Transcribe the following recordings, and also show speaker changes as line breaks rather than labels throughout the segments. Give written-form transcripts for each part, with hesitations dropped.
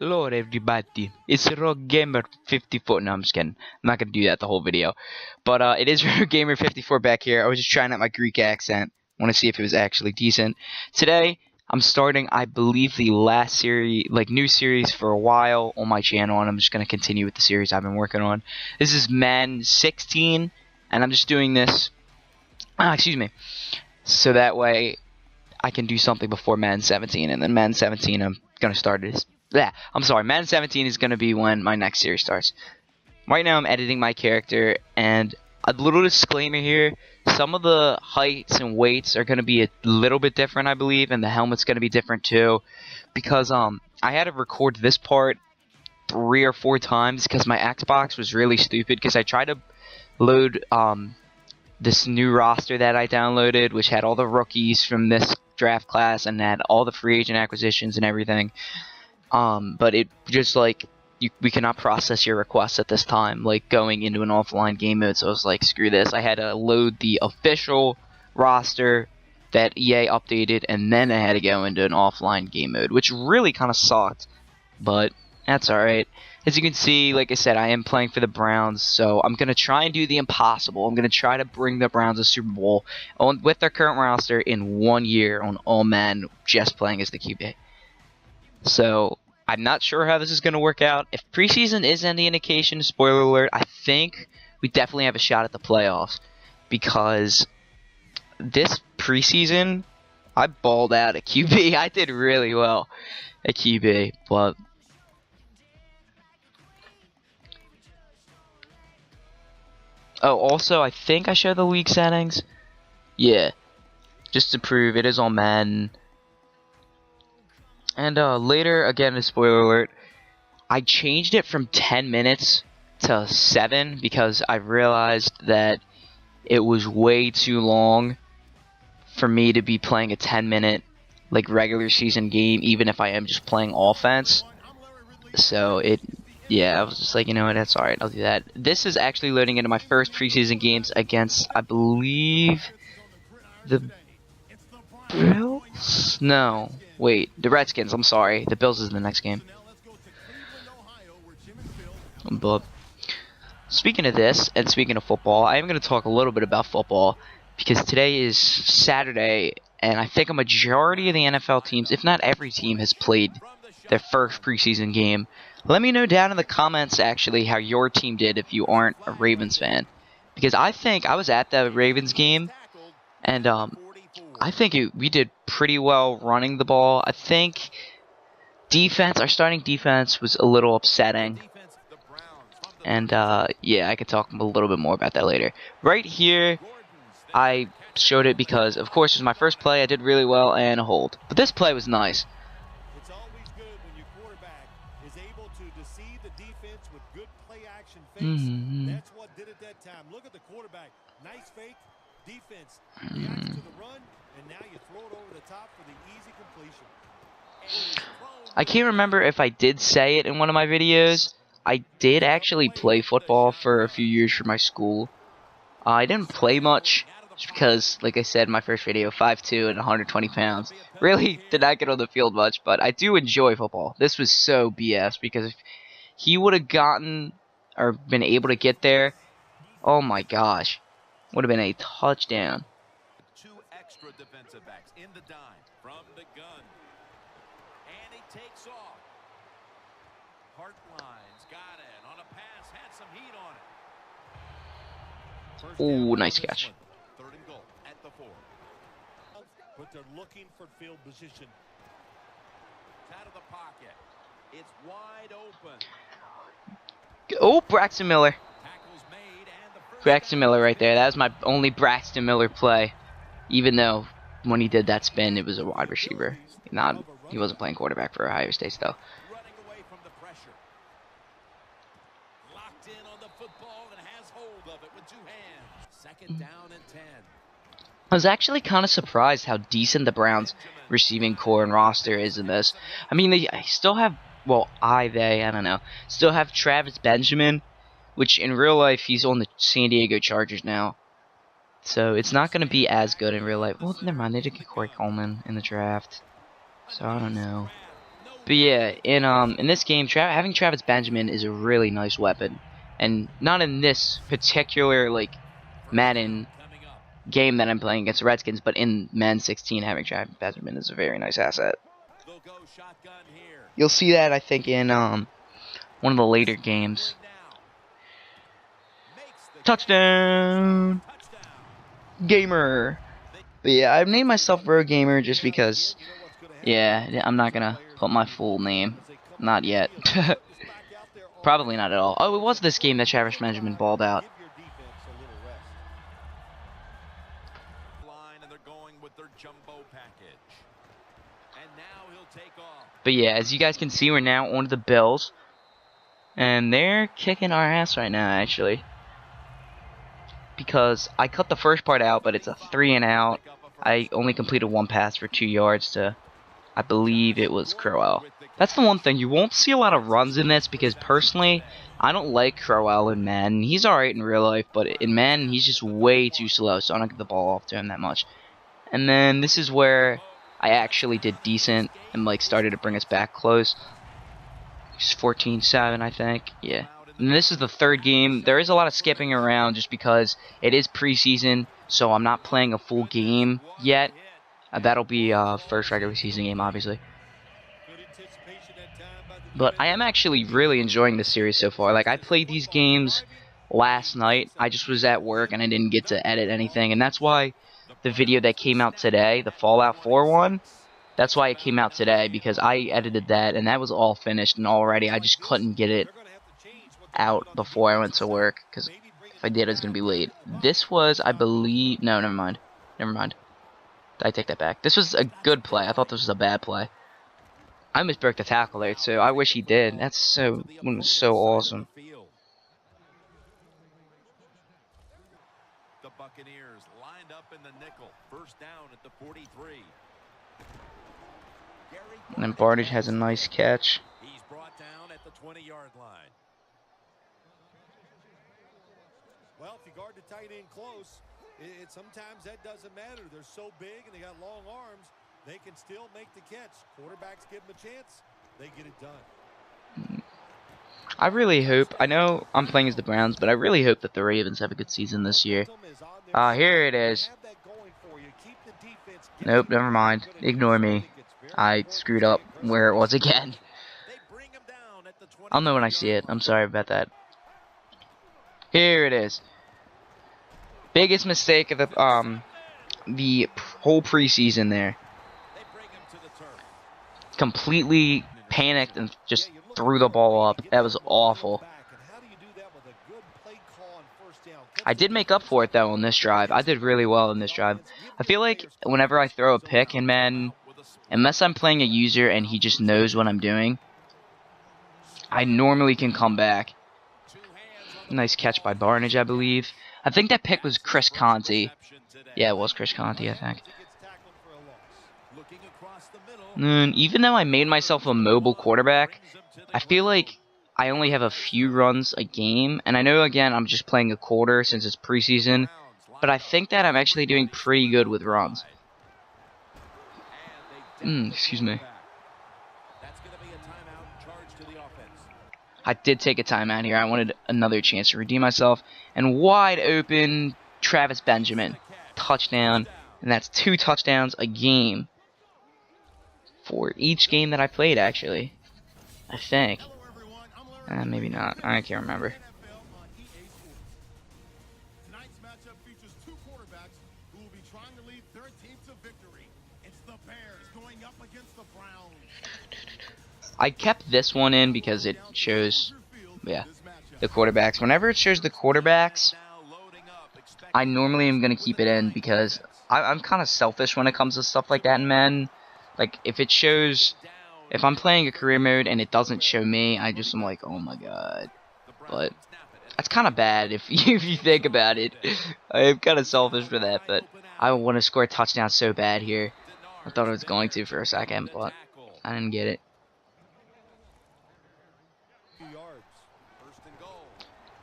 Hello everybody, it's Rogue Gamer 54. No, I'm just kidding. I'm not gonna do that the whole video. But it is Rogue Gamer 54 back here. I was just trying out my Greek accent. Want to see if it was actually decent. Today, I'm starting, I believe, the last series, new series for a while on my channel, and I'm just gonna continue with the series I've been working on. This is Madden 16, and I'm just doing this. Excuse me. So that way, I can do something before Madden 17, and then Madden 17, I'm gonna start this. Yeah, I'm sorry. Madden 17 is gonna be when my next series starts. Right now, I'm editing my character, and a little disclaimer here: some of the heights and weights are gonna be a little bit different, I believe, and the helmet's gonna be different too, because I had to record this part 3 or 4 times because my Xbox was really stupid. Because I tried to load this new roster that I downloaded, which had all the rookies from this draft class and had all the free agent acquisitions and everything. But it just we cannot process your requests at this time, going into an offline game mode. So I was like, screw this. I had to load the official roster that EA updated, and then I had to go into an offline game mode, which really kind of sucked. But that's alright. As you can see, like I said, I am playing for the Browns, so I'm going to try and do the impossible. I'm going to try to bring the Browns a Super Bowl with their current roster in 1 year on all men, just playing as the QB. So, I'm not sure how this is going to work out. If preseason is any indication, spoiler alert, I think we definitely have a shot at the playoffs. Because this preseason, I balled out at QB. I did really well at QB, but oh, also, I think I showed the league settings. Yeah, just to prove it is on Madden. And later, again, a spoiler alert, I changed it from 10 minutes to 7 because I realized that it was way too long for me to be playing a 10-minute regular season game, even if I am just playing offense. So yeah, I was just like, you know what, that's alright, I'll do that. This is actually loading into my first preseason games against, I believe, the Bills? No, wait, the Redskins, I'm sorry. The Bills is the next game. But speaking of this, and speaking of football, I am going to talk a little bit about football, because today is Saturday, and I think a majority of the NFL teams, if not every team, has played their first preseason game. Let me know down in the comments, actually, how your team did if you aren't a Ravens fan. Because I think I was at the Ravens game, and I think we did pretty well running the ball. I think our starting defense was a little upsetting. And yeah, I could talk a little bit more about that later. Right here, I showed it because, of course, it was my first play. I did really well and a hold. But this play was nice.
It's always good when your quarterback is able to deceive the defense with good play action fakes. That's what did it that time. Look at the quarterback. Nice fake. Defense reacts to the run, and now you throw it over the top for the easy completion.
I can't remember if I did say it in one of my videos. I did actually play football for a few years for my school. I didn't play much, just because, like I said in my first video, 5'2" and 120 pounds. Really did not get on the field much, but I do enjoy football. This was so BS, because if he would have gotten, or been able to get there, oh my gosh, would have been a touchdown.
2 extra defensive backs in the dime from the gun. And he takes off. Hartline's got it on a pass, had some heat on it.
Ooh, nice catch.
3rd and goal at the 4.
But they're looking for field position.
Out of the pocket. It's wide open.
Oh, Braxton Miller.
Tackles made and the first
Braxton Miller right there. That was my only Braxton Miller play. Even though when he did that spin, it was a wide receiver. He wasn't playing quarterback for Ohio State though.
running away from the pressure. Locked in on the football and has hold of it with 2 hands. 2nd down and 10.
I was actually kind of surprised how decent the Browns receiving core and roster is in this. I mean, they still have, well, I don't know, still have Travis Benjamin, which in real life, he's on the San Diego Chargers now. So it's not going to be as good in real life. Well, never mind, they did get Corey Coleman in the draft. So I don't know. But yeah, in this game, having Travis Benjamin is a really nice weapon, and not in this particular like Madden game that I'm playing against the Redskins, but in Madden 16, having Travis Benjamin is a very nice asset. You'll see that I think in one of the later games. Touchdown, gamer. But yeah, I've named myself Bro Gamer just because. Yeah, I'm not gonna put my full name. Not yet. Probably not at all. Oh, it was this game that Travis Benjamin balled out. But yeah, as you guys can see, we're now on to the Bills. And they're kicking our ass right now, actually. Because I cut the first part out, but it's a 3 and out. I only completed one pass for 2 yards to, I believe it was Crowell. That's the one thing. You won't see a lot of runs in this because personally, I don't like Crowell in Madden. He's alright in real life, but in Madden, he's just way too slow, so I don't get the ball off to him that much. And then this is where I actually did decent and like started to bring us back close. It's 14-7, I think. Yeah. And this is the third game. There is a lot of skipping around just because it is preseason, so I'm not playing a full game yet. That'll be first regular season game, obviously. But I am actually really enjoying this series so far. Like, I played these games last night. I just was at work and I didn't get to edit anything. And that's why the video that came out today, the Fallout 4 one, that's why it came out today. Because I edited that and that was all finished and all ready. I just couldn't get it out before I went to work. Because if I did, it was going to be late. This was, I believe... No, never mind. Never mind. I take that back. This was a good play. I thought this was a bad play. I almost broke the tackle there too. I wish he did. That's so awesome.
The Buccaneers lined up in the nickel. First down at the 43.
And then Bardage has a nice catch.
He's brought down at the 20-yard line.
Well, if you guard the tight end close, sometimes that doesn't matter. They're so big and they got long arms. They can still make the catch. Quarterbacks give them a chance. They get it done.
I really hope. I know I'm playing as the Browns, but I really hope that the Ravens have a good season this year. Here it is. Nope, never mind. Ignore me. I screwed up where it was again. I'll know when I see it. I'm sorry about that. Here it is. Biggest mistake of the whole preseason there. Completely panicked and just threw the ball up. That was awful. I did make up for it though on this drive. I did really well in this drive. I feel like whenever I throw a pick in Madden, unless I'm playing a user and he just knows what I'm doing, I normally can come back. Nice catch by Barnage, I believe. I think that pick was Chris Conti. Yeah, it was Chris Conti, I think. And even though I made myself a mobile quarterback, I feel like I only have a few runs a game. And I know, again, I'm just playing a quarter since it's preseason. But I think that I'm actually doing pretty good with runs. Excuse me. I did take a timeout here. I wanted another chance to redeem myself. And wide open, Travis Benjamin. Touchdown. And that's 2 touchdowns a game. For each game that I played, actually. I think. Maybe not. I can't remember.
Tonight's matchup features 2 quarterbacks who will be trying to lead their team to victory. It's the Bears going up against the Browns.
I kept this one in because it shows, yeah, the quarterbacks. Whenever it shows the quarterbacks, I normally am going to keep it in because I'm kind of selfish when it comes to stuff like that in Madden. Like, if it shows, if I'm playing a career mode and it doesn't show me, I just am like, oh my god. But that's kind of bad if you think about it. I am kind of selfish for that, but I want to score a touchdown so bad here. I thought I was going to for a second, but I didn't get it.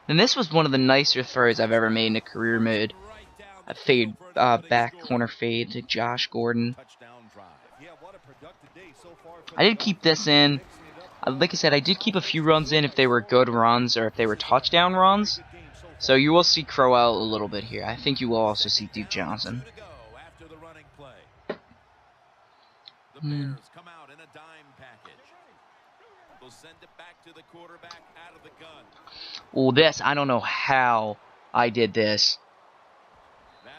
And this was one of the nicer throws I've ever made in a career mode. A fade, back corner fade to Josh Gordon. I did keep this in. Like I said, I did keep a few runs in if they were good runs or if they were touchdown runs. So you will see Crowell a little bit here. I think you will also see Duke Johnson.
The Bears come out in a dime package. They'll send it back to the quarterback out of the gun.
Oh, this, I don't know how I did this.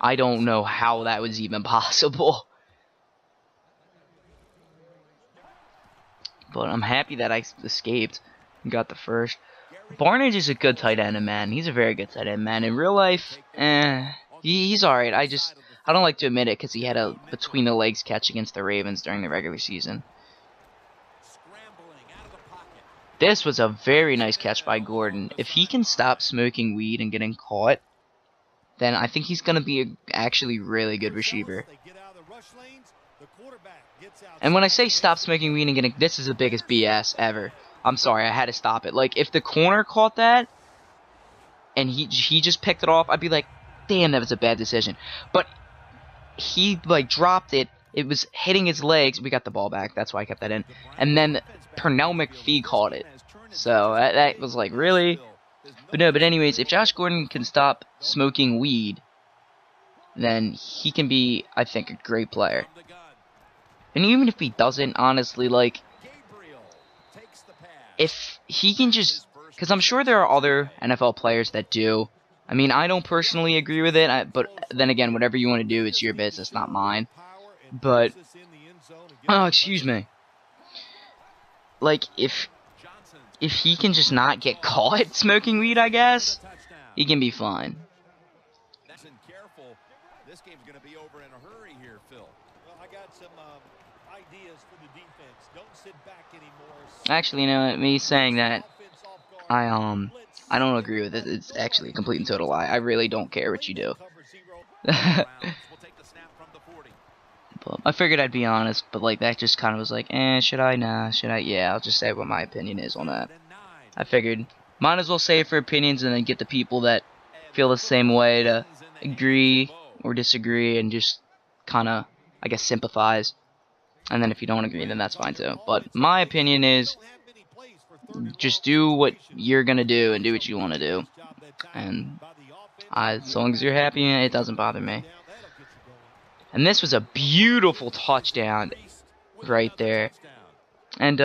I don't know how that was even possible. But I'm happy that I escaped and got the first. Barnage is a good tight end, man. He's a very good tight end, man. In real life, he's alright. I don't like to admit it because he had a between the legs catch against the Ravens during the regular season. This was a very nice catch by Gordon. If he can stop smoking weed and getting caught, then I think he's going to be actually really good receiver. And when I say stop smoking weed and getting, this is the biggest BS ever. I'm sorry, I had to stop it. Like, if the corner caught that, and he just picked it off, I'd be like, damn, that was a bad decision. But he, like, dropped it. It was hitting his legs. We got the ball back. That's why I kept that in. And then Pernell McPhee caught it. So, that was like, really? But no, but anyways, if Josh Gordon can stop smoking weed, then he can be, I think, a great player. And even if he doesn't, honestly, like, if he can just, because I'm sure there are other NFL players that do. I mean, I don't personally agree with it, but then again, whatever you want to do, it's your business, not mine. But, oh, excuse me. Like, if he can just not get caught smoking weed, I guess, he can be fine.
This game's going to be over in a hurry here, Phil.
Well, I got some ideas for the defense. Don't sit back anymore.
Actually, you know, me saying that, I don't agree with it. It's actually a complete and total lie. I really don't care what you do. But I figured I'd be honest, but like that just kind of was like, should I? Nah, should I? Yeah, I'll just say what my opinion is on that. I figured might as well say it for opinions and then get the people that feel the same way to agree or disagree and just kind of, I guess, sympathize. And then if you don't agree, then that's fine too. But my opinion is just do what you're going to do and do what you want to do. And as long as you're happy, it doesn't bother me. And this was a beautiful touchdown right there. And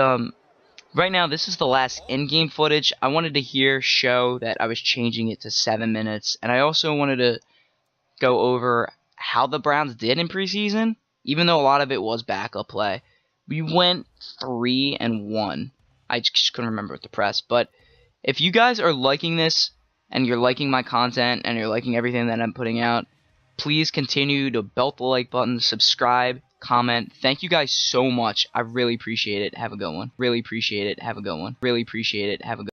right now, this is the last in-game footage. I wanted to show that I was changing it to 7 minutes. And I also wanted to go over how the Browns did in preseason, even though a lot of it was backup play. We went 3-1. I just couldn't remember what to press. But if you guys are liking this, and you're liking my content, and you're liking everything that I'm putting out, please continue to belt the like button, subscribe, comment. Thank you guys so much. I really appreciate it. Have a good one. Really appreciate it. Have a good one. Really appreciate it. Have a good one.